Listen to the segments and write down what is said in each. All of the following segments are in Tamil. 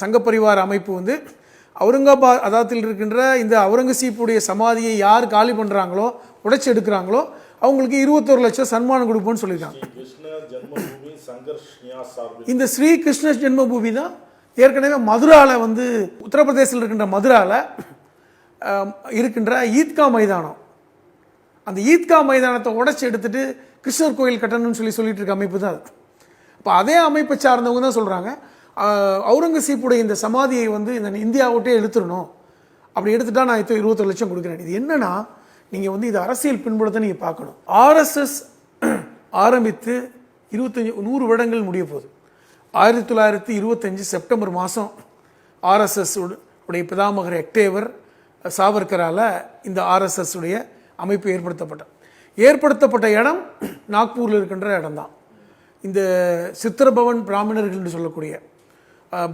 சங்கப்பரிவார அமைப்பு வந்து அவுரங்காபாத் அதாத்தில் இருக்கின்ற இந்த அவுரங்கசீப்புடைய சமாதியை யார் காலி பண்ணுறாங்களோ உடைச்சி எடுக்கிறாங்களோ அவங்களுக்கு 21 லட்சம் சன்மானம் கொடுப்போம்னு சொல்லியிருக்காங்க. இந்த ஸ்ரீ கிருஷ்ண ஜென்மபூமி தான் ஏற்கனவே மதுராவில் வந்து உத்தரப்பிரதேசத்தில் இருக்கின்ற மதுராவில் இருக்கின்ற ஈத்கா மைதானம், அந்த ஈத்கா மைதானத்தை உடைச்சி எடுத்துட்டு கிருஷ்ணர் கோயில் கட்டணும்னு சொல்லிட்டு இருக்க அமைப்பு தான் அது. இப்போ அதே அமைப்பை சார்ந்தவங்க தான் சொல்கிறாங்க அவுரங்கசீப்புடைய இந்த சமாதியை வந்து இந்த இந்தியாவிட்டே எடுத்துடணும், அப்படி எடுத்துட்டா நான் 21 லட்சம் கொடுக்குறேன். இது என்னன்னா நீங்கள் வந்து இது அரசியல் பின்புலத்தை நீங்கள் பார்க்கணும். ஆர்எஸ்எஸ் ஆரம்பித்து 100 வருடங்கள் முடிய போகுது. 1925 செப்டம்பர் மாதம் ஆர்எஸ்எஸ் உடைய பிதாமகர் எக்டேவர் சாவர்கரால் இந்த ஆர்எஸ்எஸ் உடைய அமைப்பு ஏற்படுத்தப்பட்ட இடம் நாக்பூரில் இருக்கின்ற இடம் தான். இந்த சித்திரபவன் பிராமணர்கள் என்று சொல்லக்கூடிய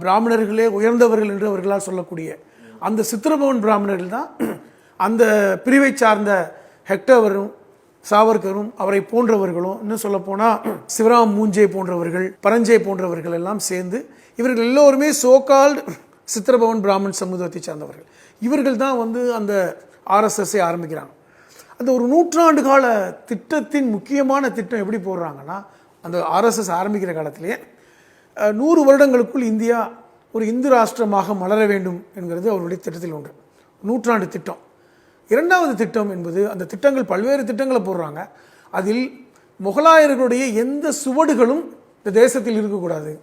பிராமணர்களே உயர்ந்தவர்கள் என்று அவர்களால் சொல்லக்கூடிய அந்த சித்திரபவன் பிராமணர்கள் தான் அந்த பிரிவை சார்ந்த ஹெக்டேவரும் சாவர்கரும் அவரை போன்றவர்களும், இன்னும் சொல்ல போனால் சிவராம் மூஞ்சே போன்றவர்கள், பரஞ்சே போன்றவர்கள் எல்லாம் சேர்ந்து இவர்கள் எல்லோருமே சோகால்டு சித்திரபவன் பிராமண் சமூகத்தை சார்ந்தவர்கள். இவர்கள் தான் வந்து அந்த ஆர்எஸ்எஸ்ஸை ஆரம்பிக்கிறாங்க. அந்த ஒரு நூற்றாண்டு கால திட்டத்தின் முக்கியமான திட்டம் எப்படி போடுறாங்கன்னா, அந்த ஆர்எஸ்எஸ் ஆரம்பிக்கிற காலத்திலேயே 100 வருடங்களுக்குள் இந்தியா ஒரு இந்து ராஷ்டிரமாக மலர வேண்டும் என்கிறது அவருடைய திட்டத்தில் ஒன்று. நூற்றாண்டு திட்டம். இரண்டாவது திட்டம் என்பது, அந்த திட்டங்கள் பல்வேறு திட்டங்களை போடுறாங்க. அதில் முகலாயர்களுடைய எந்த சுவடுகளும் இந்த தேசத்தில் இருக்கக்கூடாது.